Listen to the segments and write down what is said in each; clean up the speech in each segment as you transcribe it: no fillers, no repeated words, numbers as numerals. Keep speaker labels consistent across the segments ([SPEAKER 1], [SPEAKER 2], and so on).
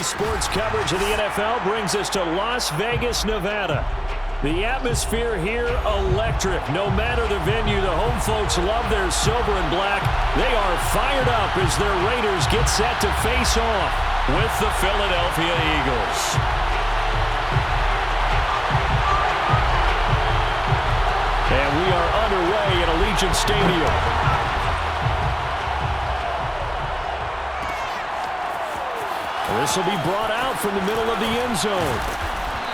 [SPEAKER 1] Today's sports coverage of the NFL brings us to Las Vegas, Nevada. The atmosphere here, electric. No matter the venue, the home folks love their silver and black. They are fired up as their Raiders get set to face off with the Philadelphia Eagles. And we are underway at Allegiant Stadium. This will be brought out from the middle of the end zone.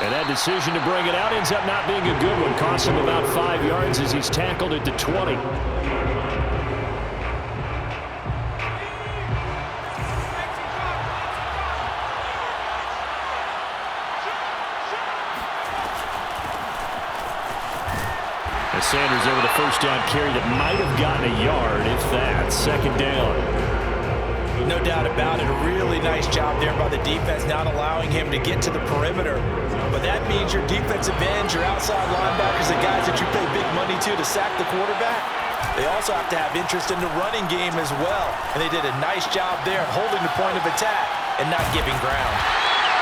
[SPEAKER 1] And that decision to bring it out ends up not being a good one. Costs him about 5 yards as he's tackled at the 20. And Sanders over the first down carry that might have gotten a yard, if that. Second down.
[SPEAKER 2] No doubt about it. A really nice job there by the defense, not allowing him to get to the perimeter. But that means your defensive ends, your outside linebackers, the guys that you pay big money to sack the quarterback, they also have to have interest in the running game as well. And they did a nice job there of holding the point of attack and not giving ground.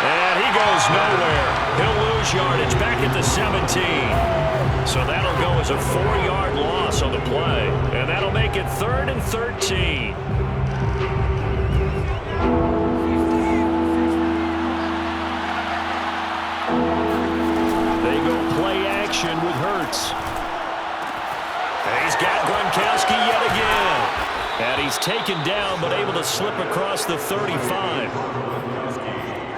[SPEAKER 1] And he goes nowhere. He'll lose yardage back at the 17. So that'll go as a 4-yard loss on the play. And that'll make it 3rd and 13. With Hurts. And he's got Gronkowski yet again. And he's taken down but able to slip across the 35.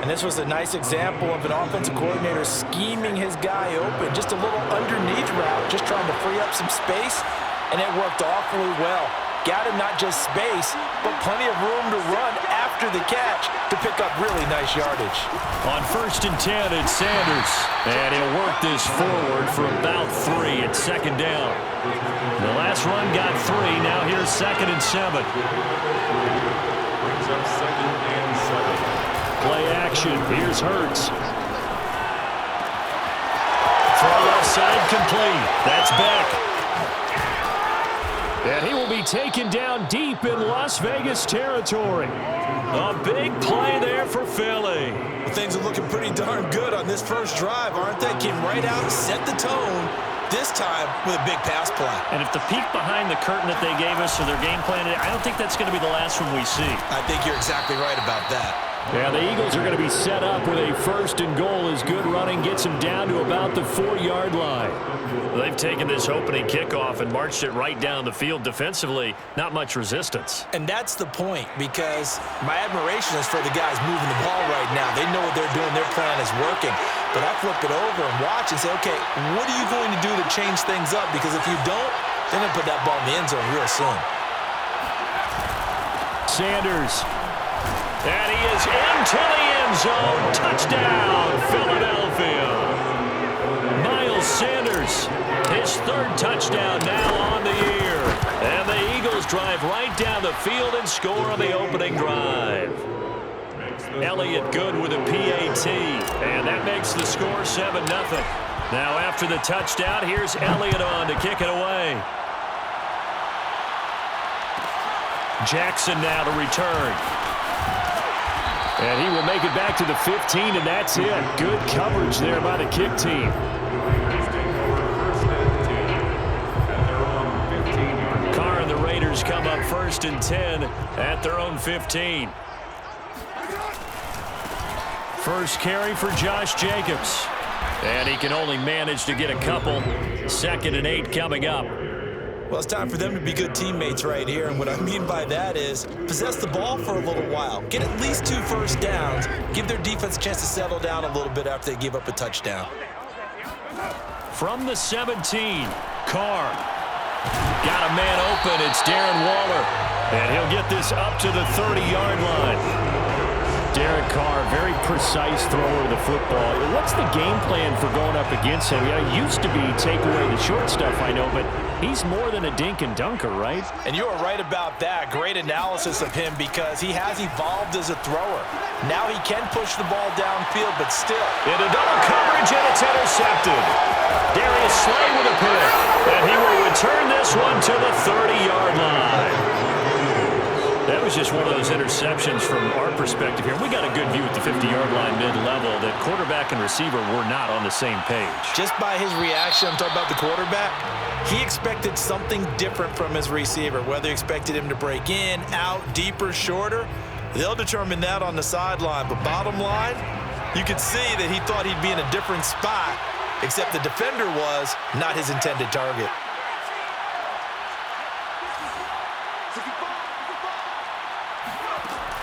[SPEAKER 2] And this was a nice example of an offensive coordinator scheming his guy open. Just a little underneath route, just trying to free up some space. And it worked awfully well. Got him not just space, but plenty of room to run after the catch to pick up really nice yardage.
[SPEAKER 1] On 1st and 10, it's Sanders. And he'll work this forward for about 3 at second down. The last run got 3. Now here's 2nd and 7.
[SPEAKER 3] Brings up 2nd and 7.
[SPEAKER 1] Play action. Here's Hurts. Throw offside complete. That's Beck. And he will be taken down deep in Las Vegas territory. A big play there for Philly.
[SPEAKER 2] Well, things are looking pretty darn good on this first drive, aren't they? Came right out and set the tone, this time with a big pass play.
[SPEAKER 1] And if the peek behind the curtain that they gave us or their game plan, I don't think that's going to be the last one we see.
[SPEAKER 2] I think you're exactly right about that.
[SPEAKER 1] Yeah, the Eagles are going to be set up with a 1st and goal as good running gets them down to about the 4-yard line. They've taken this opening kickoff and marched it right down the field defensively. Not much resistance.
[SPEAKER 2] And that's the point, because my admiration is for the guys moving the ball right now. They know what they're doing. Their plan is working. But I flip it over and watch and say, okay, what are you going to do to change things up? Because if you don't, they're going to put that ball in the end zone real soon.
[SPEAKER 1] Sanders. And he is into the end zone. Touchdown, Philadelphia. Miles Sanders, his 3rd touchdown now on the year. And the Eagles drive right down the field and score on the opening drive. Elliott good with a PAT. And that makes the score 7-0. Now after the touchdown, here's Elliott on to kick it away. Jackson now to return. And he will make it back to the 15, and that's it. Good coverage there by the kick team. Carr and the Raiders come up 1st and 10 at their own 15. First carry for Josh Jacobs. And he can only manage to get a couple. 2nd and 8 coming up.
[SPEAKER 2] Well, it's time for them to be good teammates right here. And what I mean by that is possess the ball for a little while. Get at least 2 first downs. Give their defense a chance to settle down a little bit after they give up a touchdown.
[SPEAKER 1] From the 17, Carr. Got a man open. It's Darren Waller. And he'll get this up to the 30-yard line. Derek Carr, very precise thrower of the football. What's the game plan for going up against him? Yeah, it used to be take away the short stuff, I know, but he's more than a dink and dunker, right?
[SPEAKER 2] And you are right about that. Great analysis of him because he has evolved as a thrower. Now he can push the ball downfield, but still.
[SPEAKER 1] Into double coverage, and it's intercepted. Darius Slay with a pick, and he will return this one to the 30-yard line. That was was just one of those interceptions from our perspective here. We got a good view at the 50-yard line mid-level that quarterback and receiver were not on the same page.
[SPEAKER 2] Just by his reaction, I'm talking about the quarterback, he expected something different from his receiver, whether he expected him to break in, out, deeper, shorter. They'll determine that on the sideline. But bottom line, you could see that he thought he'd be in a different spot, except the defender was not his intended target.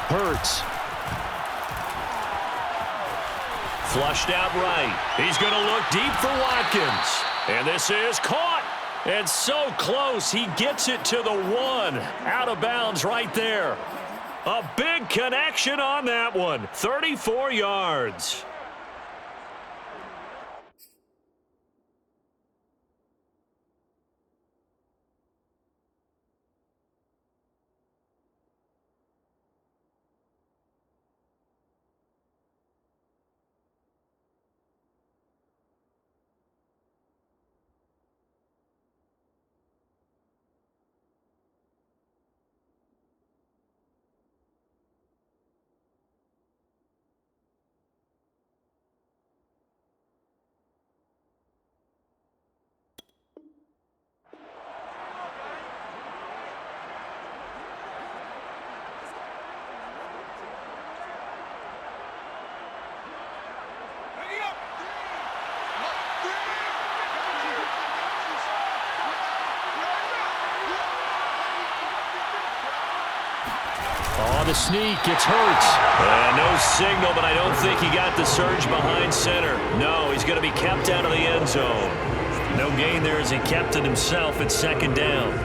[SPEAKER 1] Hurts. Flushed out right. He's going to look deep for Watkins. And this is caught. And so close, he gets it to the 1. Out of bounds right there. A big connection on that one. 34 yards. The sneak, it's Hurts. No signal, but I don't think he got the surge behind center. No, he's going to be kept out of the end zone. No gain there as he kept it himself at second down.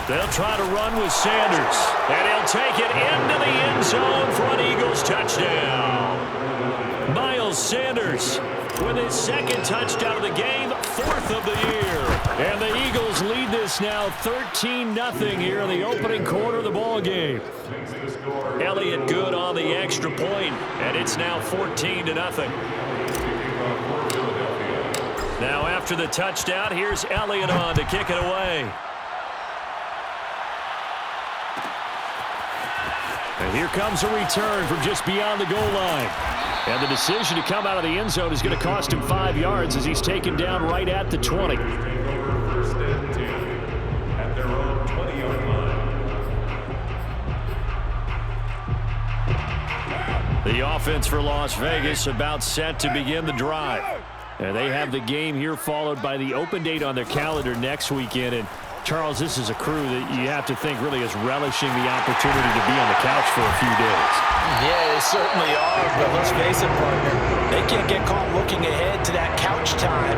[SPEAKER 1] They'll try to run with Sanders, and he'll take it into the end zone for an Eagles touchdown. Miles Sanders with his second touchdown of the game, 4th of the year. And the Eagles lead this now 13-0 here in the opening quarter of the ball game. Elliott good on the extra point, and it's now 14-0. Now after the touchdown, here's Elliott on to kick it away. And here comes a return from just beyond the goal line. And the decision to come out of the end zone is going to cost him 5 yards as he's taken down right at the 20.
[SPEAKER 3] First and 10 at their own 20-yard line.
[SPEAKER 1] The offense for Las Vegas about set to begin the drive. And they have the game here followed by the open date on their calendar next weekend. And Charles, this is a crew that you have to think really is relishing the opportunity to be on the couch for a few days.
[SPEAKER 2] Yeah, they certainly are, but let's face it, partner. They can't get caught looking ahead to that couch time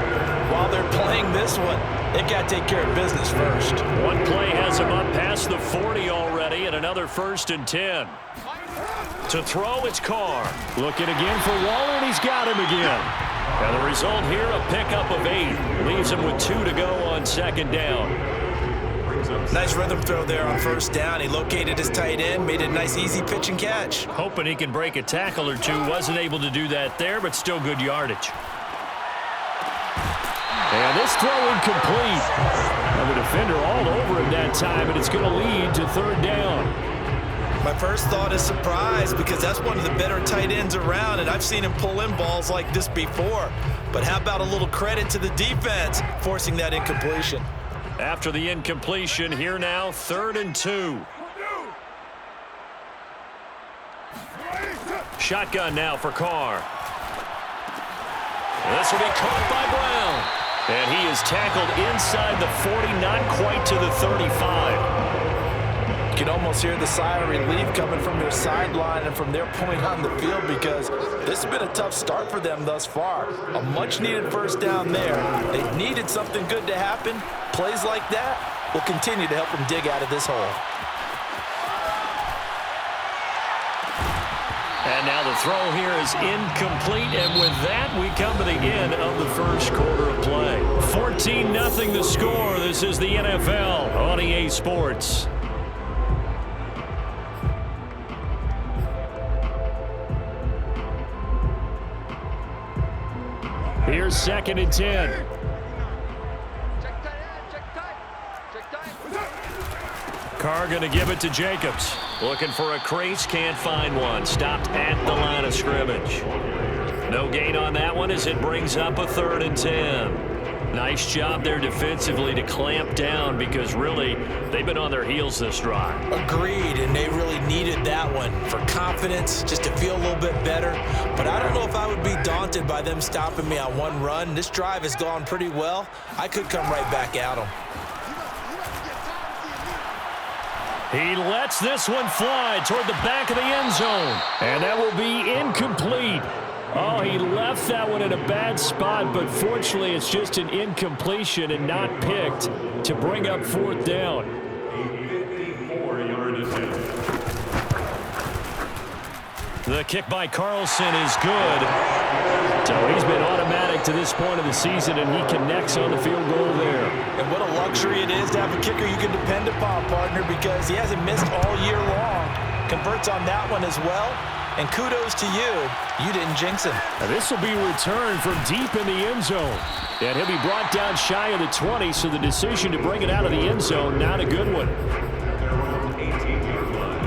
[SPEAKER 2] while they're playing this one. They've got to take care of business first.
[SPEAKER 1] One play has him up past the 40 already, and another 1st and 10. To throw, it's Carr. Looking again for Waller, and he's got him again. And the result here, a pickup of 8. Leaves him with 2 to go on second down.
[SPEAKER 2] Nice rhythm throw there on first down. He located his tight end, made a nice easy pitch and catch.
[SPEAKER 1] Hoping he can break a tackle or two. Wasn't able to do that there, but still good yardage. And this throw incomplete. And the defender all over him that time, and it's going to lead to 3rd down.
[SPEAKER 2] My first thought is surprise because that's one of the better tight ends around, and I've seen him pull in balls like this before. But how about a little credit to the defense forcing that incompletion?
[SPEAKER 1] After the incompletion, here now, 3rd and 2. Shotgun now for Carr. This will be caught by Brown. And he is tackled inside the 40, not quite to the 35.
[SPEAKER 2] You can almost hear the sigh of relief coming from their sideline and from their point on the field because this has been a tough start for them thus far. A much-needed first down there. They needed something good to happen. Plays like that will continue to help them dig out of this hole.
[SPEAKER 1] And now the throw here is incomplete, and with that, we come to the end of the first quarter of play. 14-0 the score. This is the NFL on EA Sports. Here's 2nd and 10. Carr going to give it to Jacobs. Looking for a crease, can't find one. Stopped at the line of scrimmage. No gain on that one as it brings up a 3rd and 10. Nice job there defensively to clamp down because really they've been on their heels this drive.
[SPEAKER 2] Agreed, and they really needed that one for confidence, just to feel a little bit better. But I don't know if I would be daunted by them stopping me on one run. This drive has gone pretty well. I could come right back at them.
[SPEAKER 1] He lets this one fly toward the back of the end zone. And that will be incomplete. Oh, he left that one in a bad spot, but fortunately it's just an incompletion and not picked to bring up 4th down.
[SPEAKER 3] A 54-yard attempt.
[SPEAKER 1] The kick by Carlson is good. So he's been automatic to this point of the season, and he connects on the field goal there.
[SPEAKER 2] And what a luxury it is to have a kicker you can depend upon, partner, because he hasn't missed all year long. Converts on that one as well. And kudos to you. You didn't jinx him.
[SPEAKER 1] Now this will be returned from deep in the end zone. And he'll be brought down shy of the 20, so the decision to bring it out of the end zone, not a good one.
[SPEAKER 3] Their own 18-yard line.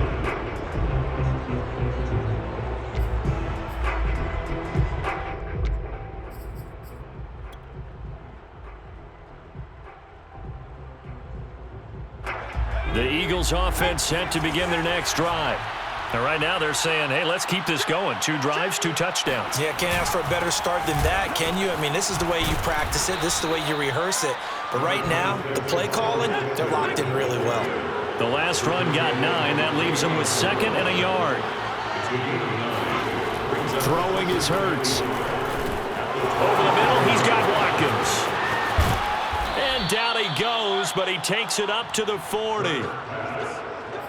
[SPEAKER 1] The Eagles offense set to begin their next drive. And right now they're saying, hey, let's keep this going. 2 drives, 2 touchdowns.
[SPEAKER 2] Yeah, can't ask for a better start than that, can you? I mean, this is the way you practice it. This is the way you rehearse it. But right now, the play calling, they're locked in really well.
[SPEAKER 1] The last run got 9. That leaves them with 2nd and a yard. Throwing is Hurts. Over the middle, he's got Watkins. And down he goes, but he takes it up to the 40.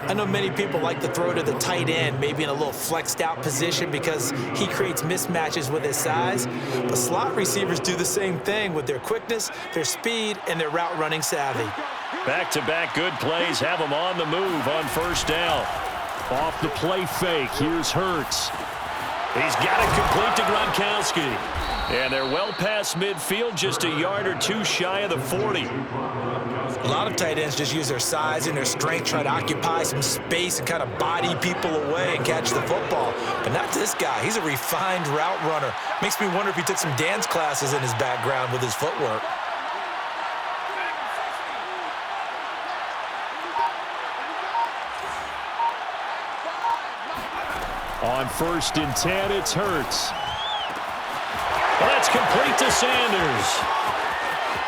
[SPEAKER 2] I know many people like to throw to the tight end, maybe in a little flexed out position because he creates mismatches with his size. But slot receivers do the same thing with their quickness, their speed, and their route running savvy.
[SPEAKER 1] Back-to-back good plays have him on the move on 1st down. Off the play fake, here's Hurts. He's got it complete to Gronkowski. And they're well past midfield, just a yard or 2 shy of the 40.
[SPEAKER 2] A lot of tight ends just use their size and their strength, try to occupy some space and kind of body people away and catch the football. But not this guy. He's a refined route runner. Makes me wonder if he took some dance classes in his background with his footwork.
[SPEAKER 1] On 1st and 10, it's Hurts. That's complete to Sanders.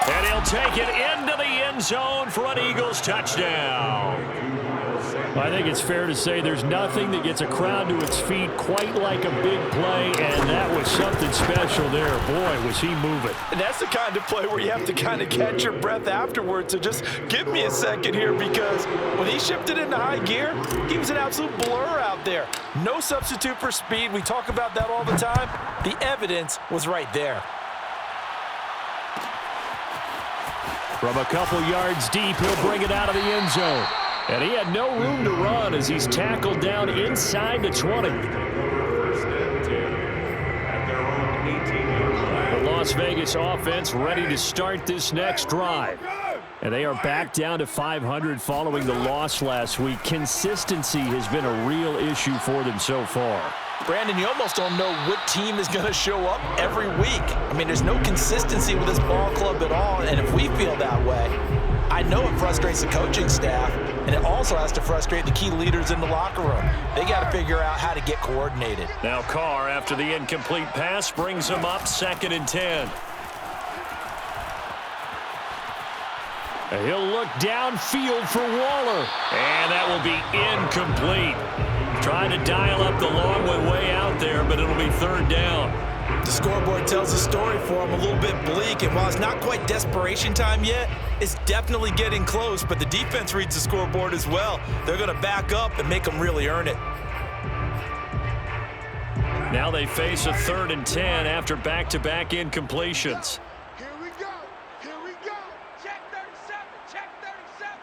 [SPEAKER 1] And he'll take it into the end zone for an Eagles touchdown. I think it's fair to say there's nothing that gets a crowd to its feet quite like a big play, and that was something special there. Boy, was he moving.
[SPEAKER 2] And that's the kind of play where you have to kind of catch your breath afterwards. So just give me a second here, because when he shifted into high gear, he was an absolute blur out there. No substitute for speed. We talk about that all the time. The evidence was right there.
[SPEAKER 1] From a couple yards deep, he'll bring it out of the end zone. And he had no room to run as he's tackled down inside the 20. The Las Vegas offense ready to start this next drive. And they are back down to 500 following the loss last week. Consistency has been a real issue for them so far.
[SPEAKER 2] Brandon, you almost don't know what team is going to show up every week. I mean, there's no consistency with this ball club at all, and if we feel that way, I know it frustrates the coaching staff, and it also has to frustrate the key leaders in the locker room. They got to figure out how to get coordinated.
[SPEAKER 1] Now Carr, after the incomplete pass, brings him up 2nd and 10. He'll look downfield for Waller, and that will be incomplete. Trying to dial up the long one way out there, but it'll be 3rd down.
[SPEAKER 2] The scoreboard tells the story for him, a little bit bleak, and while it's not quite desperation time yet, it's definitely getting close, but the defense reads the scoreboard as well. They're going to back up and make them really earn it.
[SPEAKER 1] Now they face a 3rd and 10 after back-to-back incompletions.
[SPEAKER 4] Here we go. Here we go. Check 37. Check 37.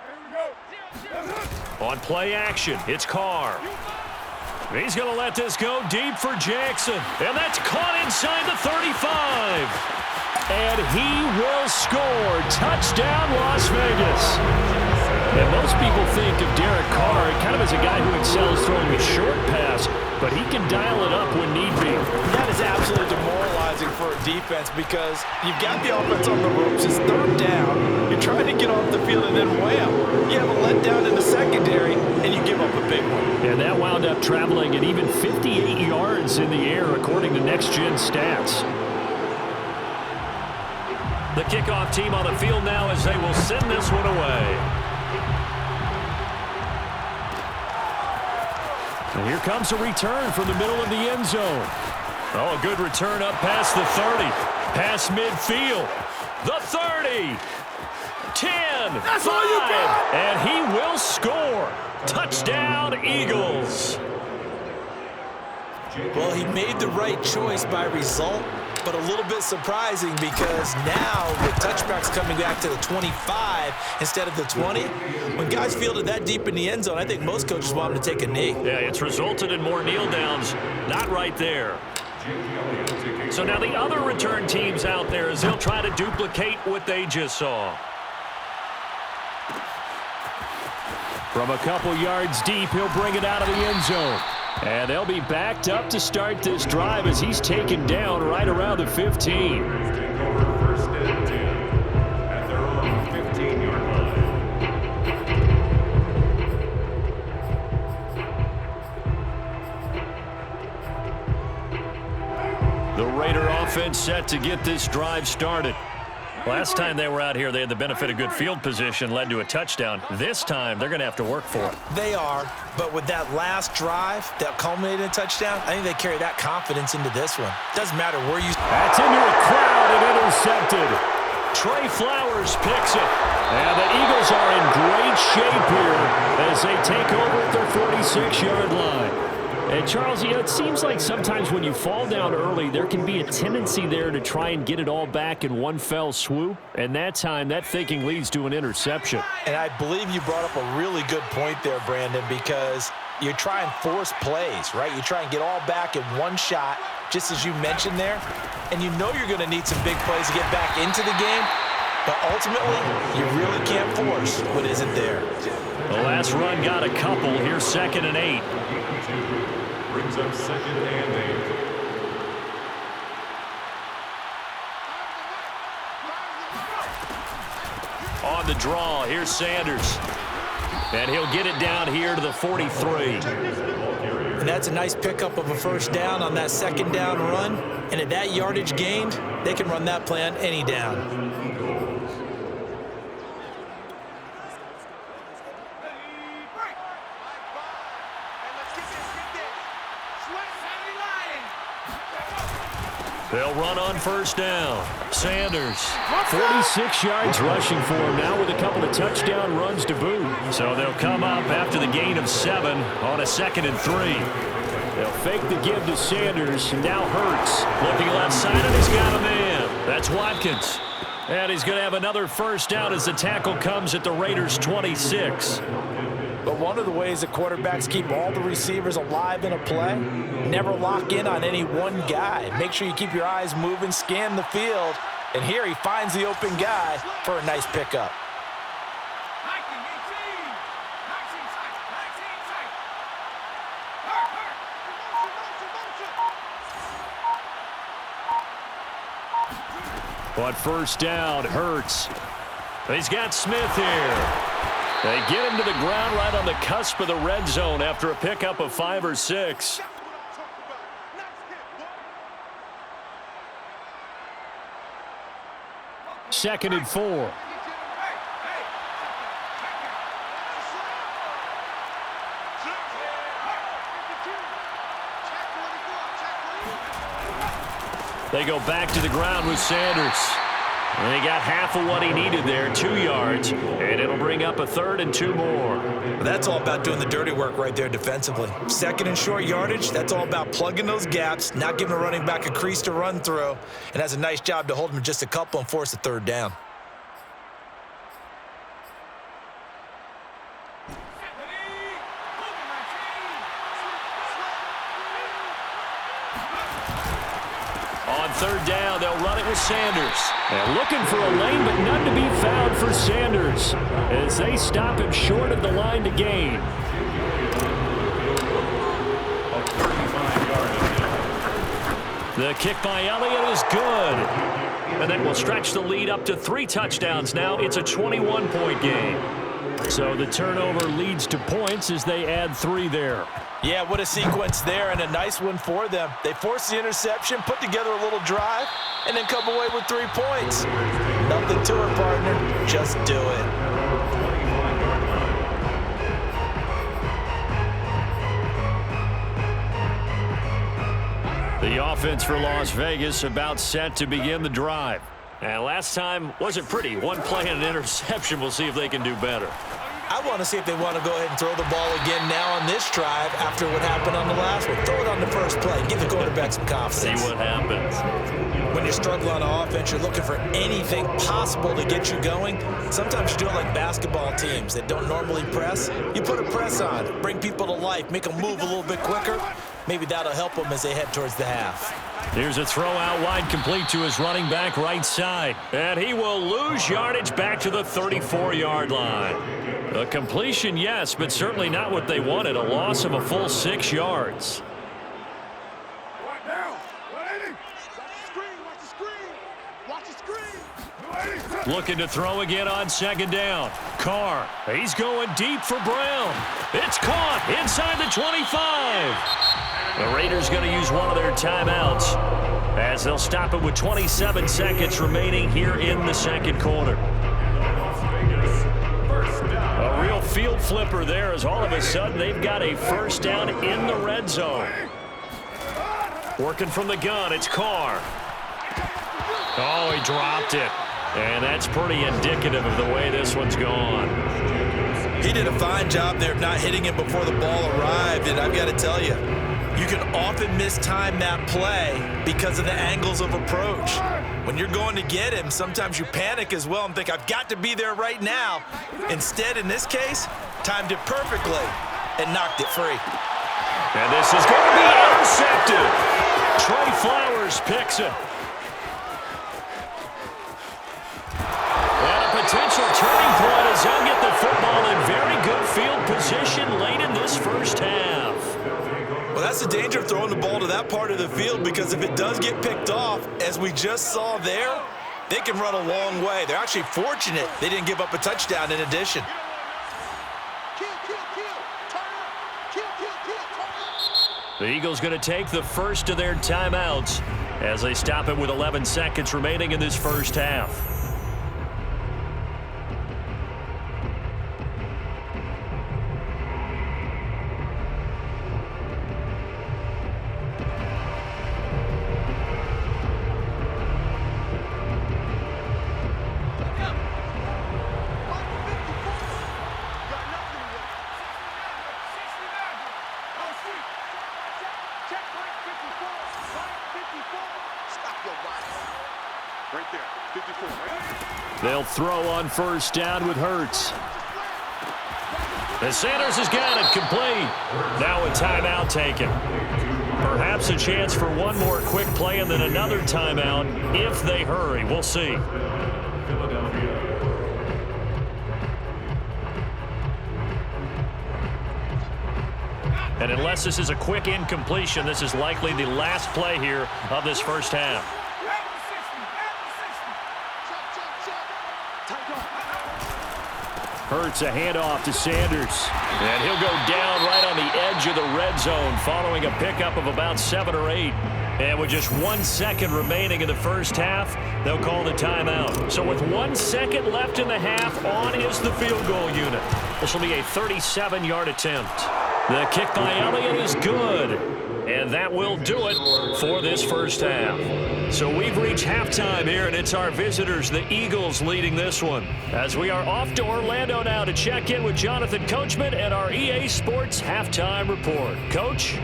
[SPEAKER 4] Here we go.
[SPEAKER 1] On play action, it's Carr. He's going to let this go deep for Jackson. And that's caught inside the 35. And he will score. Touchdown, Las Vegas. And most people think of Derek Carr kind of as a guy who excels throwing a short pass, but he can dial it up when need be.
[SPEAKER 2] That is absolutely demoralizing for a defense because you've got the offense on the ropes. It's 3rd down. You're trying to get off the field, and then wham, you have a letdown in the secondary, and you give up a big one.
[SPEAKER 1] And that wound up traveling at even 58 yards in the air, according to Next Gen Stats. The kickoff team on the field now as they will send this one away. And here comes a return from the middle of the end zone. Oh, a good return up past the 30. Past midfield. The 30. 10.
[SPEAKER 4] That's
[SPEAKER 1] 5.
[SPEAKER 4] all you got.
[SPEAKER 1] And he will score. Touchdown, Eagles.
[SPEAKER 2] Well, he made the right choice by result, but a little bit surprising because now the touchback's coming back to the 25 instead of the 20. When guys fielded that deep in the end zone, I think most coaches want them to take a knee.
[SPEAKER 1] Yeah, it's resulted in more kneel downs. Not right there. So now the other return teams out there as they'll try to duplicate what they just saw. From a couple yards deep, he'll bring it out of the end zone. And they'll be backed up to start this drive as he's taken down right around the 15.
[SPEAKER 3] Take over 1st and 10 at their own 15-yard line.
[SPEAKER 1] The Raider offense set to get this drive started. Last time they were out here, they had the benefit of good field position, led to a touchdown. This time, they're going to have to work for it.
[SPEAKER 2] They are, but with that last drive that culminated in a touchdown, I think they carry that confidence into this one. Doesn't matter where you...
[SPEAKER 1] That's into a crowd and intercepted. Trey Flowers picks it. And the Eagles are in great shape here as they take over at their 46-yard line. And, Charles, you know, it seems like sometimes when you fall down early, there can be a tendency there to try and get it all back in one fell swoop. And that time, that thinking leads to an interception.
[SPEAKER 2] And I believe you brought up a really good point there, Brandon, because you try and force plays, right? You try and get all back in one shot, just as you mentioned there. And you know you're going to need some big plays to get back into the game. But ultimately, you really can't force what isn't there.
[SPEAKER 1] The last run got a couple. Here's 2nd and 8.
[SPEAKER 3] Brings up 2nd and 8.
[SPEAKER 1] On the draw, here's Sanders. And he'll get it down here to the 43.
[SPEAKER 2] And that's a nice pickup of a 1st down on that 2nd down run. And at that yardage gained, they can run that play on any down.
[SPEAKER 1] They'll run on 1st down. Sanders, 46 yards rushing for him now with a couple of touchdown runs to boot. So they'll come up after the gain of 7 on a 2nd and 3. They'll fake the give to Sanders. Now Hurts looking left side, and he's got a man. That's Watkins. And he's going to have another 1st down as the tackle comes at the Raiders' 26.
[SPEAKER 2] But one of the ways that quarterbacks keep all the receivers alive in a play, never lock in on any one guy. Make sure you keep your eyes moving, scan the field, and here he finds the open guy for a nice pickup.
[SPEAKER 1] But 1st down, Hurts. He's got Smith here. They get him to the ground right on the cusp of the red zone after a pickup of 5 or 6. Second and 4. They go back to the ground with Sanders. And he got half of what he needed there, 2 yards, and it'll bring up a 3rd and 2 more.
[SPEAKER 2] That's all about doing the dirty work right there defensively. 2nd and short yardage, that's all about plugging those gaps, not giving a running back a crease to run through, and has a nice job to hold him just a couple and force a 3rd down.
[SPEAKER 1] On 3rd down, they'll run it with Sanders. And looking for a lane, but none to be found for Sanders as they stop him short of the line to gain. The kick by Elliott is good. And that will stretch the lead up to 3 touchdowns now. It's a 21-point game. So the turnover leads to points as they add 3 there.
[SPEAKER 2] Yeah, what a sequence there, and a nice one for them. They force the interception, put together a little drive, and then come away with 3 points. Nothing to it, partner. Just do it.
[SPEAKER 1] The offense for Las Vegas about set to begin the drive. And last time wasn't pretty. 1 play and an interception. We'll see if they can do better.
[SPEAKER 2] I want to see if they want to go ahead and throw the ball again now on this drive after what happened on the last one. Throw it on the first play. Give the quarterback some confidence.
[SPEAKER 1] See what happens.
[SPEAKER 2] When you struggle on offense, you're looking for anything possible to get you going. Sometimes you do it like basketball teams that don't normally press. You put a press on, bring people to life, make them move a little bit quicker. Maybe that'll help them as they head towards the half.
[SPEAKER 1] Here's a throw out wide, complete to his running back right side. And he will lose yardage back to the 34-yard line. A completion, yes, but certainly not what they wanted. A loss of a full 6 yards. Looking to throw again on 2nd down. Carr, he's going deep for Brown. It's caught inside the 25. The Raiders going to use one of their timeouts as they'll stop it with 27 seconds remaining here in the 2nd quarter. A real field flipper there as all of a sudden they've got a 1st down in the red zone. Working from the gun, it's Carr. Oh, he dropped it. And that's pretty indicative of the way this one's gone.
[SPEAKER 2] He did a fine job there of not hitting him before the ball arrived, and I've got to tell you, you can often mistime that play because of the angles of approach. When you're going to get him, sometimes you panic as well and think, I've got to be there right now. Instead, in this case, timed it perfectly and knocked it free.
[SPEAKER 1] And this is going to be intercepted. Trey Flowers picks him. And a potential turning point as they'll get the football in very good field position late in this 1st half.
[SPEAKER 2] Well, that's the danger of throwing the ball to that part of the field, because if it does get picked off, as we just saw there, they can run a long way. They're actually fortunate they didn't give up a touchdown in addition.
[SPEAKER 1] The Eagles going to take the first of their timeouts as they stop it with 11 seconds remaining in this 1st half. They'll throw on 1st down with Hurts. And Sanders has got it complete. Now a timeout taken. Perhaps a chance for one more quick play and then another timeout if they hurry. We'll see. And unless this is a quick incompletion, this is likely the last play here of this 1st half. Hurts a handoff to Sanders. And he'll go down right on the edge of the red zone following a pickup of about 7 or 8. And with just 1 second remaining in the 1st half, they'll call the timeout. So with 1 second left in the half, on is the field goal unit. This will be a 37-yard attempt. The kick by Elliott is good. And that will do it for this 1st half. So we've reached halftime here, and it's our visitors, the Eagles, leading this one. As we are off to Orlando now to check in with Jonathan Coachman and our EA Sports Halftime Report. Coach?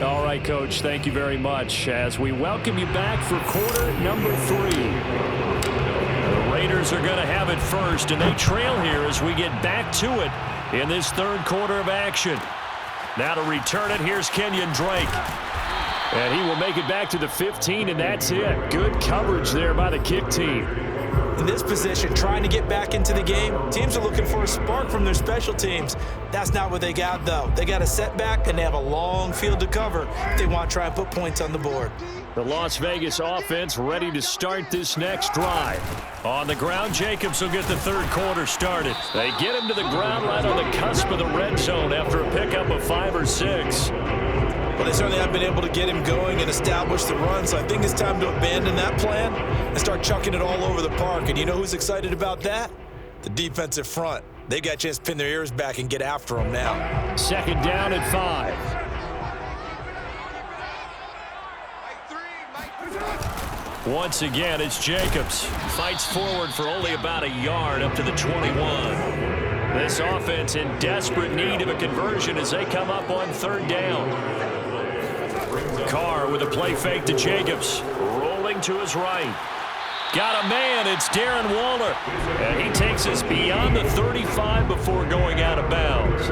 [SPEAKER 5] All right, Coach, thank you very much as we welcome you back for quarter number 3. The Raiders are going to have it first, and they trail here as we get back to it in this third quarter of action. Now to return it, here's Kenyon Drake. And he will make it back to the 15, and that's it. Good coverage there by the kick team.
[SPEAKER 2] In this position, trying to get back into the game, teams are looking for a spark from their special teams. That's not what they got, though. They got a setback, and they have a long field to cover if they want to try and put points on the board.
[SPEAKER 1] The Las Vegas offense ready to start this next drive. On the ground, Jacobs will get the third quarter started. They get him to the ground right on the cusp of the red zone after a pickup of 5 or 6.
[SPEAKER 2] Well, they certainly have been able to get him going and establish the run, so I think it's time to abandon that plan and start chucking it all over the park. And you know who's excited about that? The defensive front. They got a chance to pin their ears back and get after him now.
[SPEAKER 1] Second down at 5. Once again, it's Jacobs. Fights forward for only about a yard up to the 21. This offense in desperate need of a conversion as they come up on third down. Carr with a play fake to Jacobs. Rolling to his right. Got a man. It's Darren Waller. And he takes us beyond the 35 before going out of bounds.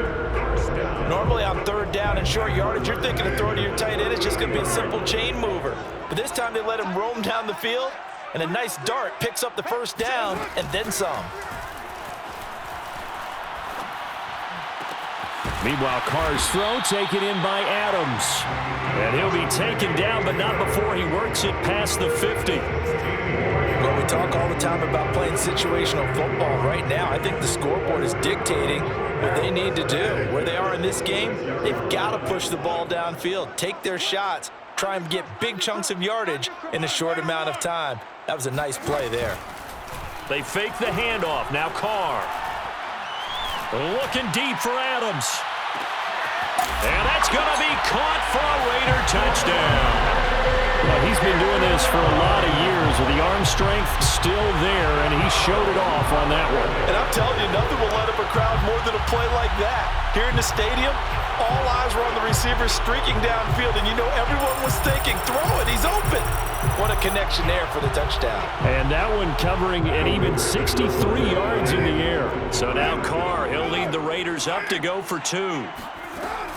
[SPEAKER 2] Normally on third down and short yardage, you're thinking of throwing to your tight end. It's just going to be a simple chain mover. But this time they let him roam down the field, and a nice dart picks up the first down and then some.
[SPEAKER 1] Meanwhile, Carr's throw taken in by Adams. And he'll be taken down, but not before he works it past the 50.
[SPEAKER 2] Well, we talk all the time about playing situational football. Right now, I think the scoreboard is dictating what they need to do. Where they are in this game, they've got to push the ball downfield, take their shots, try and get big chunks of yardage in a short amount of time. That was a nice play there.
[SPEAKER 1] They fake the handoff. Now Carr. Looking deep for Adams. And that's going to be caught for a Raider touchdown.
[SPEAKER 5] Well, he's been doing this for a lot of years with the arm strength still there, and he showed it off on that one.
[SPEAKER 2] And I'm telling you, nothing will let up a crowd more than a play like that. Here in the stadium, all eyes were on the receiver streaking downfield, and you know everyone was thinking, throw it, he's open. What a connection there for the touchdown.
[SPEAKER 5] And that one covering an even 63 yards in the air.
[SPEAKER 1] So now Carr, he'll lead the Raiders up to go for 2.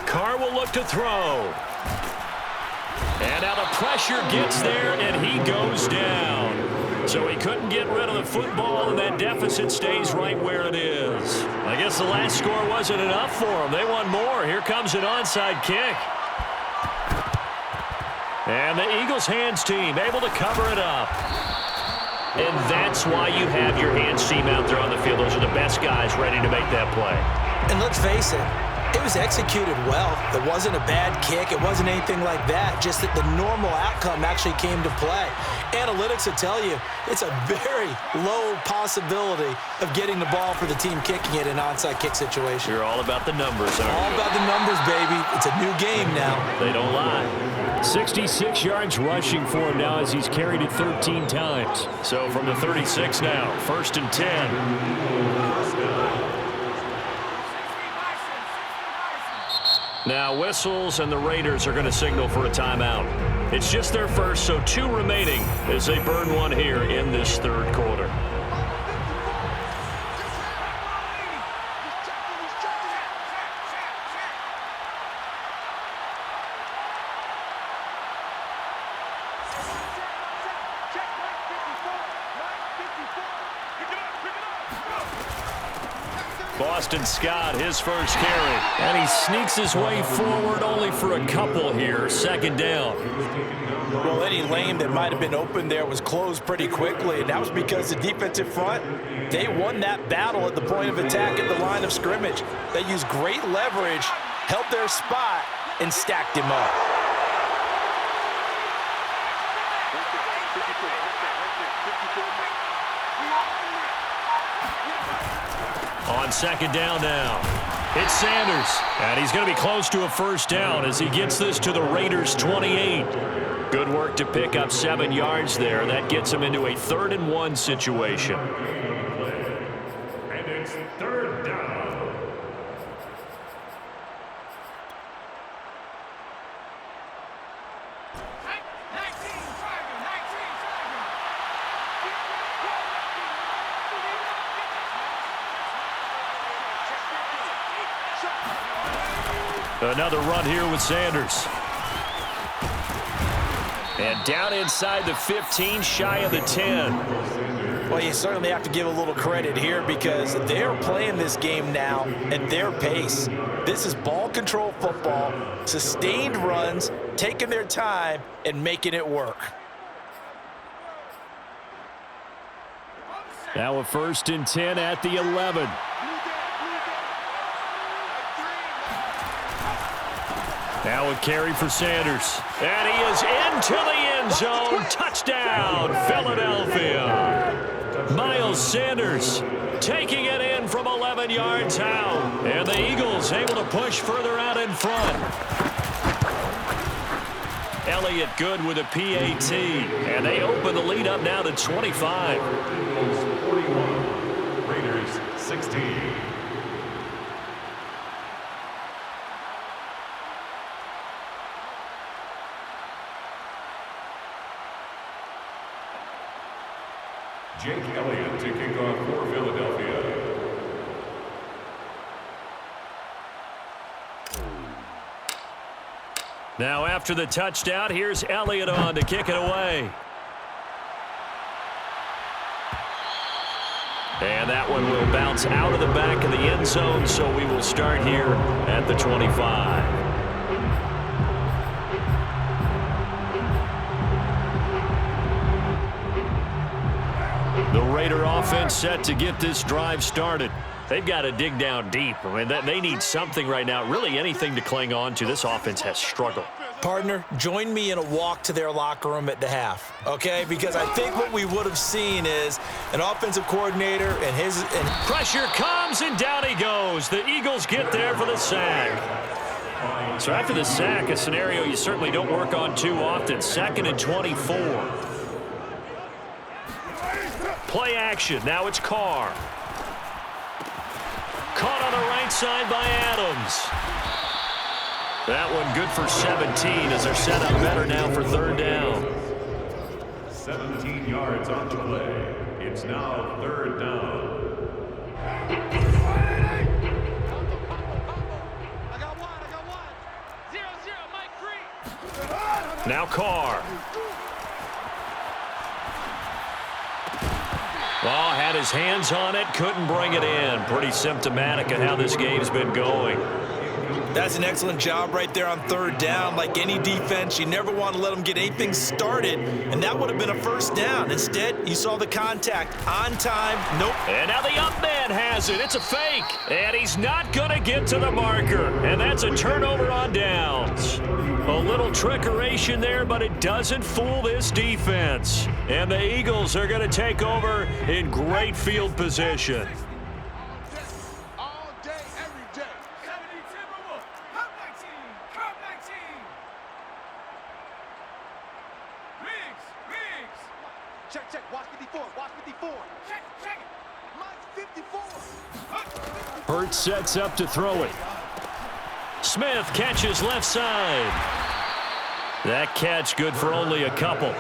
[SPEAKER 1] Carr will look to throw. And now the pressure gets there, and he goes down. So he couldn't get rid of the football, and that deficit stays right where it is. I guess the last score wasn't enough for them. They want more. Here comes an onside kick. And the Eagles hands team able to cover it up. And that's why you have your hands team out there on the field. Those are the best guys ready to make that play.
[SPEAKER 2] And let's face it, it was executed well. It wasn't a bad kick. It wasn't anything like that. Just that the normal outcome actually came to play. Analytics will tell you it's a very low possibility of getting the ball for the team kicking it in an onside kick situation.
[SPEAKER 1] You're all about the numbers, aren't you?
[SPEAKER 2] All about the numbers, baby. It's a new game now.
[SPEAKER 1] They don't lie.
[SPEAKER 5] 66 yards rushing for him now as he's carried it 13 times.
[SPEAKER 1] So from the 36 now, 1st and 10. Now whistles, and the Raiders are going to signal for a timeout. It's just their first, so 2 remaining as they burn one here in this third quarter. Boston Scott, his first carry. And he sneaks his way forward only for a couple here. 2nd down.
[SPEAKER 2] Well, any lane that might have been open there was closed pretty quickly, and that was because the defensive front, they won that battle at the point of attack at the line of scrimmage. They used great leverage, held their spot, and stacked him up.
[SPEAKER 1] On 2nd down now.
[SPEAKER 5] It's Sanders, and he's going to be close to a first down as he gets this to the Raiders' 28. Good work to pick up 7 yards there. That gets him into a 3rd-and-1 situation.
[SPEAKER 3] And it's 3rd down.
[SPEAKER 5] Another run here with Sanders. And down inside the 15, shy of the 10.
[SPEAKER 2] Well, you certainly have to give a little credit here because they're playing this game now at their pace. This is ball control football, sustained runs, taking their time, and making it work.
[SPEAKER 5] Now a 1st and 10 at the 11. Now a carry for Sanders. And he is into the end zone. Touchdown, Philadelphia. Miles Sanders taking it in from 11 yards out. And the Eagles able to push further out in front. Elliott good with a PAT. And they open the lead up now to 25.
[SPEAKER 3] Eagles 41, Raiders 16. Jake Elliott to kick off for Philadelphia.
[SPEAKER 5] Now after the touchdown, here's Elliott on to kick it away. And that one will bounce out of the back of the end zone, so we will start here at the 25. The Raider offense set to get this drive started. They've got to dig down deep. I mean, they need something right now, really anything to cling on to. This offense has struggled.
[SPEAKER 2] Partner, join me in a walk to their locker room at the half, okay? Because I think what we would have seen is an offensive coordinator and his...
[SPEAKER 5] Pressure comes, and down he goes. The Eagles get there for the sack. So after the sack, a scenario you certainly don't work on too often. 2nd and 24. Play action. Now it's Carr. Caught on the right side by Adams. That one good for 17 as they're set up better now for 3rd down.
[SPEAKER 3] 17 yards on the play. It's now 3rd down.
[SPEAKER 4] I got one. 0-0, Mike Free.
[SPEAKER 5] Now Carr. Ball had his hands on it, couldn't bring it in. Pretty symptomatic of how this game's been going.
[SPEAKER 2] That's an excellent job right there on 3rd down. Like any defense, you never want to let them get anything started, and that would have been a 1st down. Instead, you saw the contact on time. Nope.
[SPEAKER 5] And now the up man has it. It's a fake. And he's not going to get to the marker. And that's a turnover on downs. A little trickeration there, but it doesn't fool this defense. And the Eagles are going to take over in great field position.
[SPEAKER 4] All day, every day. 70 Timberwolves. Come 19. Come 19. Riggs. Check. Watch 54. Check it. Mike's 54.
[SPEAKER 5] Hurts sets up to throw it. Smith catches left side. That catch good for only a couple.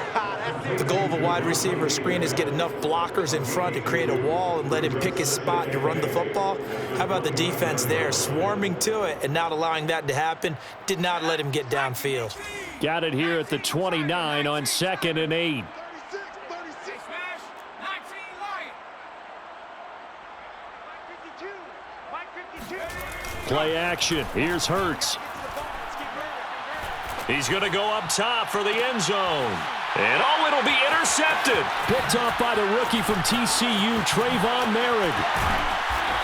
[SPEAKER 2] The goal of a wide receiver screen is get enough blockers in front to create a wall and let him pick his spot to run the football. How about the defense there, swarming to it and not allowing that to happen? Did not let him get downfield.
[SPEAKER 5] Got it here at the 29 on 2nd and 8.
[SPEAKER 4] 36. Smash. 19 Lion. Mike 52.
[SPEAKER 5] Play action. Here's Hurts. He's going to go up top for the end zone. And it'll be intercepted. Picked off by the rookie from TCU, Trayvon Merritt.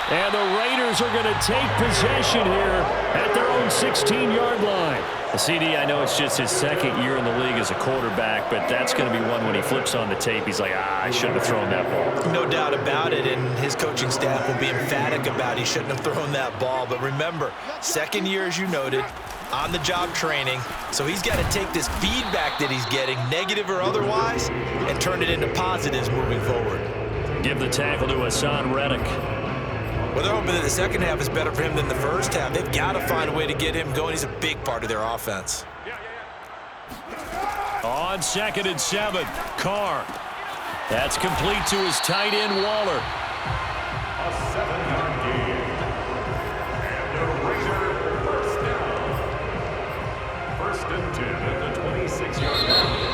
[SPEAKER 5] And the Raiders are going to take possession here at their own 16-yard line. CD, I know it's just his second year in the league as a quarterback, but that's going to be one when he flips on the tape. He's like, I shouldn't have thrown that ball.
[SPEAKER 2] No doubt about it, and his coaching staff will be emphatic about he shouldn't have thrown that ball. But remember, second year, as you noted, on-the-job training, so he's got to take this feedback that he's getting, negative or otherwise, and turn it into positives moving forward.
[SPEAKER 5] Give the tackle to Hassan Reddick.
[SPEAKER 2] Well, they're hoping that the second half is better for him than the first half. They've got to find a way to get him going. He's a big part of their offense.
[SPEAKER 5] On 2nd and 7, Carr. That's complete to his tight end, Waller.
[SPEAKER 3] A 7-yard gain. And a Raider first down. First and 10 at the 26-yard line.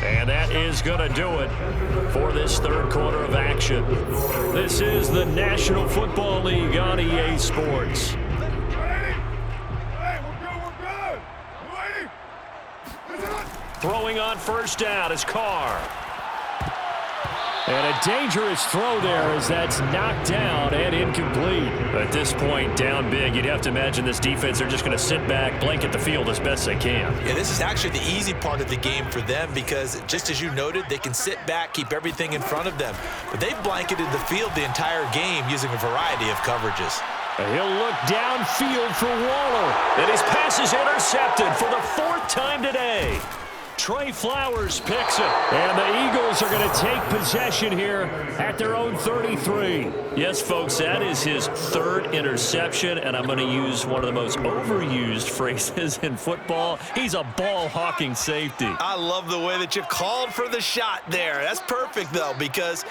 [SPEAKER 5] And that is going to do it for this third quarter of action. This is the National Football League on EA Sports. Throwing on first down is Carr. And a dangerous throw there as that's knocked down and incomplete. At this point, down big, you'd have to imagine this defense, they're just going to sit back, blanket the field as best they can.
[SPEAKER 2] Yeah, this is actually the easy part of the game for them because, just as you noted, they can sit back, keep everything in front of them. But they've blanketed the field the entire game using a variety of coverages.
[SPEAKER 5] And he'll look downfield for Waller. And his pass is intercepted for the 4th time today. Trey Flowers picks it. And the Eagles are going to take possession here at their own 33.
[SPEAKER 1] Yes, folks, that is his 3rd interception, and I'm going to use one of the most overused phrases in football. He's a ball-hawking safety.
[SPEAKER 2] I love the way that you called for the shot there. That's perfect, though, because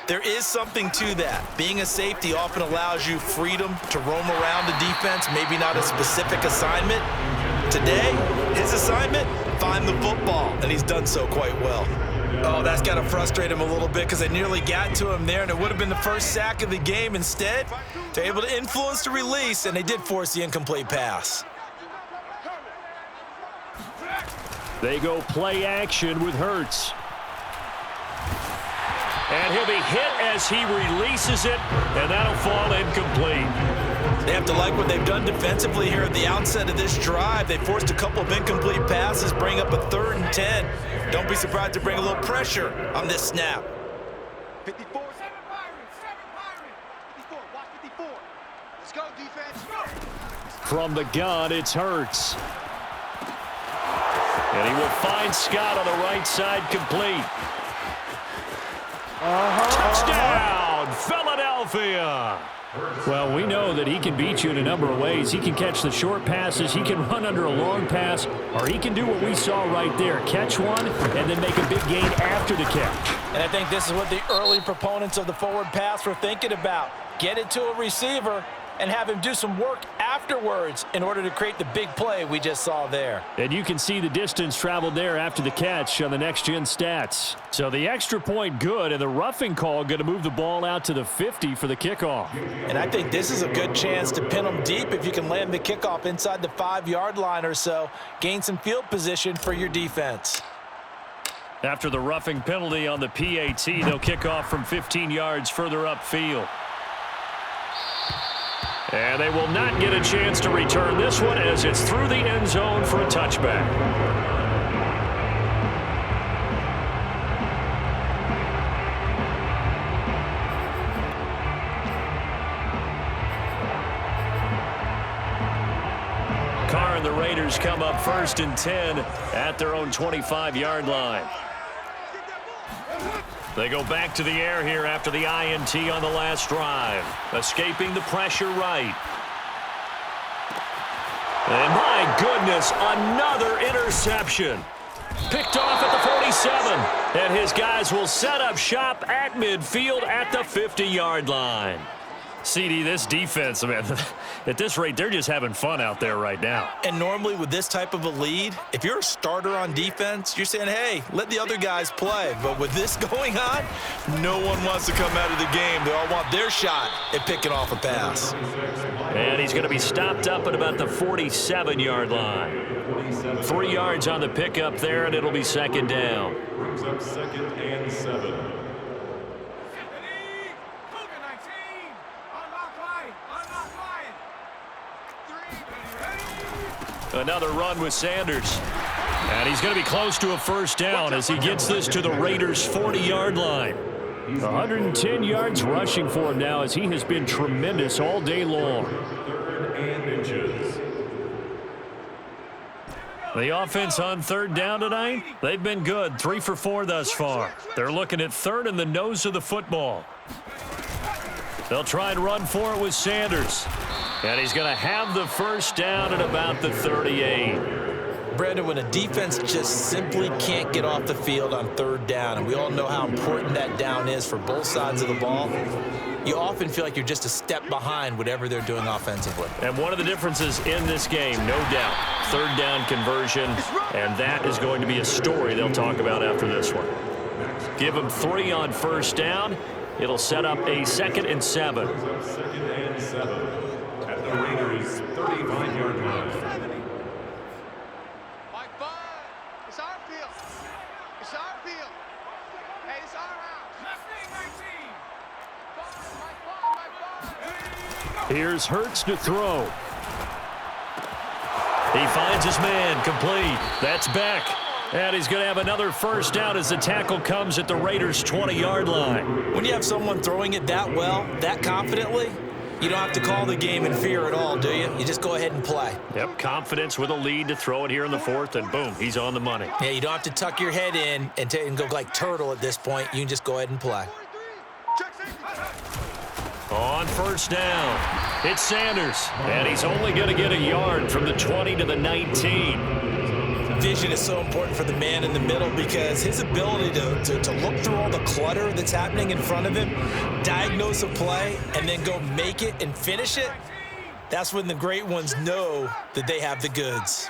[SPEAKER 2] there is something to that. Being a safety often allows you freedom to roam around the defense, maybe not a specific assignment. Today, his assignment, find the football, and he's done so quite well. Oh, that's got to frustrate him a little bit because they nearly got to him there, and it would have been the first sack of the game. Instead, they're able to influence the release, and they did force the incomplete pass.
[SPEAKER 5] They go play action with Hurts. And he'll be hit as he releases it, and that'll fall incomplete.
[SPEAKER 2] They have to like what they've done defensively here at the outset of this drive. They forced a couple of incomplete passes, bring up a 3rd and 10. Don't be surprised to bring a little pressure on this snap.
[SPEAKER 4] 54, 7 Pirates, 54, watch 54. Let's go, defense. Go.
[SPEAKER 5] From the gun, it's Hurts. And he will find Scott on the right side, complete. Touchdown, Philadelphia! Well, we know that he can beat you in a number of ways. He can catch the short passes, he can run under a long pass, or he can do what we saw right there, catch one and then make a big gain after the catch.
[SPEAKER 2] And I think this is what the early proponents of the forward pass were thinking about. Get it to a receiver and have him do some work afterwards in order to create the big play we just saw there.
[SPEAKER 5] And you can see the distance traveled there after the catch on the next-gen stats. So the extra point good, and the roughing call going to move the ball out to the 50 for the kickoff.
[SPEAKER 2] And I think this is a good chance to pin them deep if you can land the kickoff inside the 5-yard line or so. Gain some field position for your defense.
[SPEAKER 5] After the roughing penalty on the PAT, they'll kick off from 15 yards further upfield. And they will not get a chance to return this one as it's through the end zone for a touchback. Carr and the Raiders come up 1st and 10 at their own 25-yard line. They go back to the air here after the INT on the last drive. Escaping the pressure right. And my goodness, another interception. Picked off at the 47. And his guys will set up shop at midfield at the 50-yard line. CD, this defense, man, at this rate, they're just having fun out there right now.
[SPEAKER 2] And normally with this type of a lead, if you're a starter on defense, you're saying, hey, let the other guys play. But with this going on, no one wants to come out of the game. They all want their shot at picking off a pass.
[SPEAKER 5] And he's going to be stopped up at about the 47-yard line. 3 yards on the pickup there, and it'll be 2nd down.
[SPEAKER 3] Brings up 2nd and 7.
[SPEAKER 5] Another run with Sanders. And he's going to be close to a first down as he gets this to the Raiders' 40-yard line. 110 yards rushing for him now as he has been tremendous all day long. The offense on third down tonight, they've been good. 3 for 4 thus far. They're looking at third in the nose of the football. They'll try and run for it with Sanders. And he's going to have the first down at about the 38.
[SPEAKER 2] Brandon, when a defense just simply can't get off the field on third down, and we all know how important that down is for both sides of the ball, you often feel like you're just a step behind whatever they're doing offensively.
[SPEAKER 5] And one of the differences in this game, no doubt, third down conversion, and that is going to be a story they'll talk about after this one. Give them 3 on first down. It'll set up a 2nd and 7.
[SPEAKER 3] 2nd and 7 at the Raiders' 35-yard line.
[SPEAKER 4] It's our field. It's our field. Hey, it's our house.
[SPEAKER 5] Here's Hurts to throw. He finds his man, complete. That's Beck. And he's going to have another first down as the tackle comes at the Raiders' 20-yard line.
[SPEAKER 2] When you have someone throwing it that well, that confidently, you don't have to call the game in fear at all, do you? You just go ahead and play.
[SPEAKER 5] Yep, confidence with a lead to throw it here in the 4th, and boom, he's on the money.
[SPEAKER 2] Yeah, you don't have to tuck your head in and go like turtle at this point. You can just go ahead and play.
[SPEAKER 5] On first down, it's Sanders, and he's only going to get a yard from the 20 to the 19.
[SPEAKER 2] Vision is so important for the man in the middle because his ability to look through all the clutter that's happening in front of him, diagnose a play, and then go make it and finish it, that's when the great ones know that they have the goods.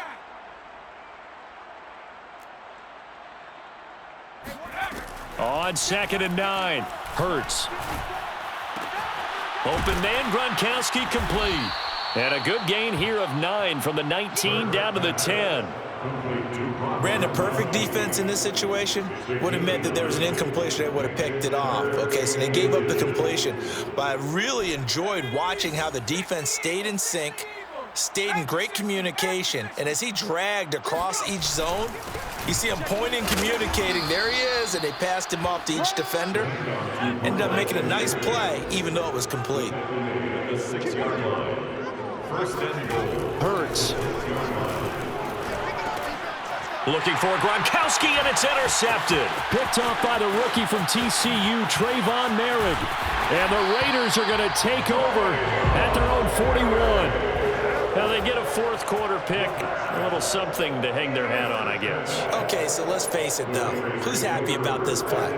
[SPEAKER 5] On 2nd and 9, Hurts. Open man, Gronkowski complete. And a good gain here of 9 from the 19 down to the 10.
[SPEAKER 2] Brandon, perfect defense in this situation would have meant that there was an incompletion that would have picked it off. Okay, so they gave up the completion. But I really enjoyed watching how the defense stayed in sync, stayed in great communication. And as he dragged across each zone, you see him pointing, communicating. There he is, and they passed him off to each defender. Ended up making a nice play, even though it was complete.
[SPEAKER 3] The 6-yard line. First and goal.
[SPEAKER 5] Hurts. Looking for Gronkowski, and it's intercepted. Picked off by the rookie from TCU, Trayvon Merritt. And the Raiders are going to take over at their own 41. Now they get a 4th quarter pick. A little something to hang their hat on, I guess.
[SPEAKER 2] Okay, so let's face it, though. Who's happy about this play?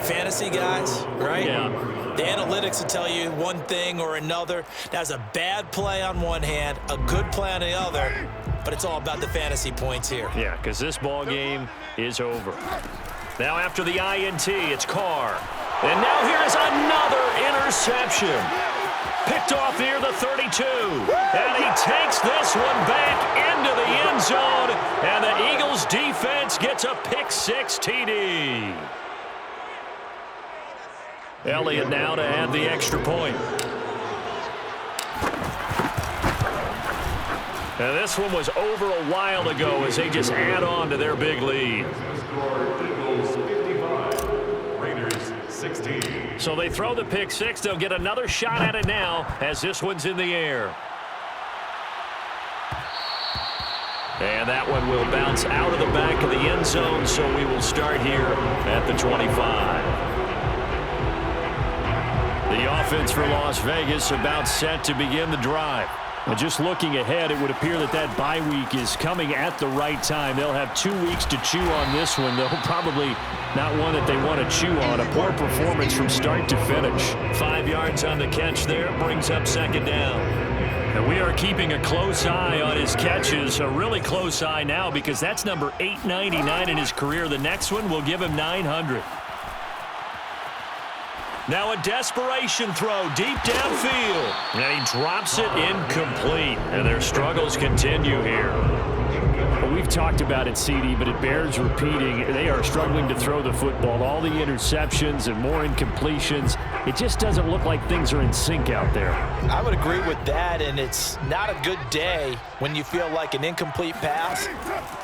[SPEAKER 2] Fantasy guys, right?
[SPEAKER 5] Yeah.
[SPEAKER 2] The analytics will tell you one thing or another. That's a bad play on one hand, a good play on the other. But it's all about the fantasy points here.
[SPEAKER 5] Yeah, because this ball game is over. Now after the INT, it's Carr. And now here is another interception. Picked off near the 32. And he takes this one back into the end zone. And the Eagles defense gets a pick-6 TD. Elliott now to add the extra point. Now this one was over a while ago as they just add on to their big lead.
[SPEAKER 3] Eagles 55, Raiders 16.
[SPEAKER 5] So they throw the pick-6. They'll get another shot at it now as this one's in the air. And that one will bounce out of the back of the end zone, so we will start here at the 25. The offense for Las Vegas about set to begin the drive. And just looking ahead, it would appear that that bye week is coming at the right time. They'll have 2 weeks to chew on this one, though probably not one that they want to chew on. A poor performance from start to finish. 5 yards on the catch there, brings up 2nd down. And we are keeping a close eye on his catches, a really close eye now because that's number 899 in his career. The next one will give him 900. Now a desperation throw deep downfield. And he drops it incomplete. And their struggles continue here. Well, we've talked about it, CD, but it bears repeating. They are struggling to throw the football. All the interceptions and more incompletions. it just doesn't look like things are in sync out there.
[SPEAKER 2] I would agree with that, and it's not a good day when you feel like an incomplete pass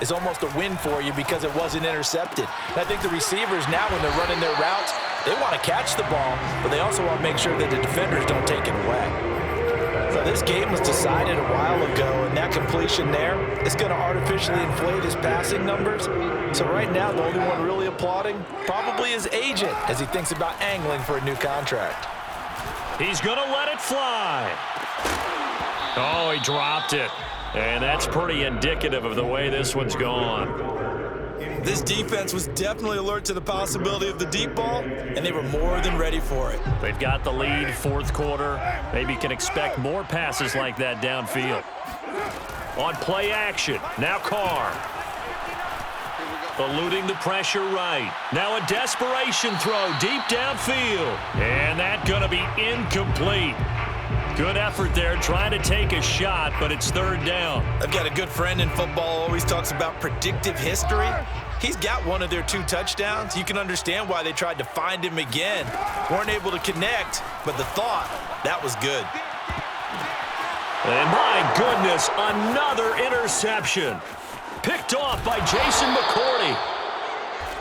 [SPEAKER 2] is almost a win for you because it wasn't intercepted. And I think the receivers now, when they're running their routes, they want to catch the ball, but they also want to make sure that the defenders don't take it away. So this game was decided a while ago, and that completion there is going to artificially inflate his passing numbers. So right now, the only one really applauding probably his agent as he thinks about angling for a new contract.
[SPEAKER 5] He's going to let it fly. Oh, he dropped it. And that's pretty indicative of the way this one's gone.
[SPEAKER 2] This defense was definitely alert to the possibility of the deep ball, and they were more than ready for it.
[SPEAKER 5] They've got the lead, fourth quarter. Maybe can expect more passes like that downfield. On play action, now Carr. Eluding the pressure right. Now a desperation throw deep downfield. And that's going to be incomplete. Good effort there, trying to take a shot, but it's third down.
[SPEAKER 2] I've got a good friend in football, always talks about predictive history. He's got one of their 2 touchdowns. You can understand why they tried to find him again. Weren't able to connect, but the thought, that was good.
[SPEAKER 5] And my goodness, another interception. Picked off by Jason McCourty.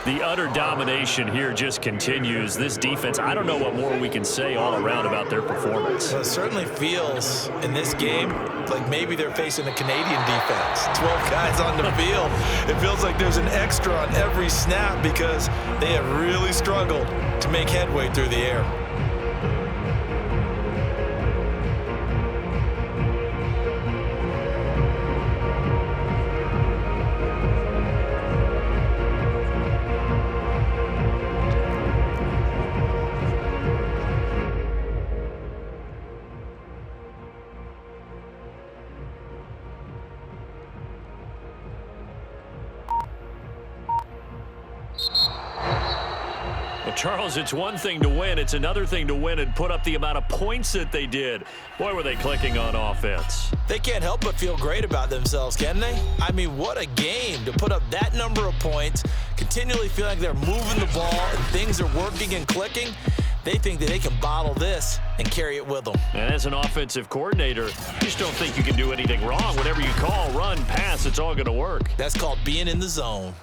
[SPEAKER 5] The utter domination here just continues. This defense, I don't know what more we can say all around about their performance.
[SPEAKER 2] Well, it certainly feels in this game like maybe they're facing a Canadian defense. 12 guys on the field. It feels like there's an extra on every snap because they have really struggled to make headway through the air.
[SPEAKER 5] Charles, it's one thing to win. It's another thing to win and put up the amount of points that they did. Boy, were they clicking on offense.
[SPEAKER 2] They can't help but feel great about themselves, can they? I mean, what a game to put up that number of points, continually feel like they're moving the ball and things are working and clicking. They think that they can bottle this and carry it with them.
[SPEAKER 5] And as an offensive coordinator, you just don't think you can do anything wrong. Whatever you call, run, pass, it's all going to work.
[SPEAKER 2] That's called being in the zone.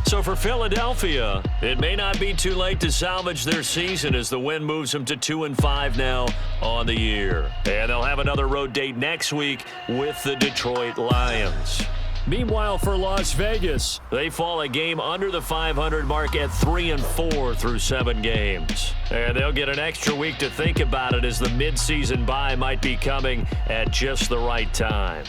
[SPEAKER 5] So for Philadelphia, it may not be too late to salvage their season as the win moves them to 2-5 now on the year. And they'll have another road date next week with the Detroit Lions. Meanwhile, for Las Vegas, they fall a game under the 500 mark at 3-4 through 7 games. And they'll get an extra week to think about it as the midseason bye might be coming at just the right time.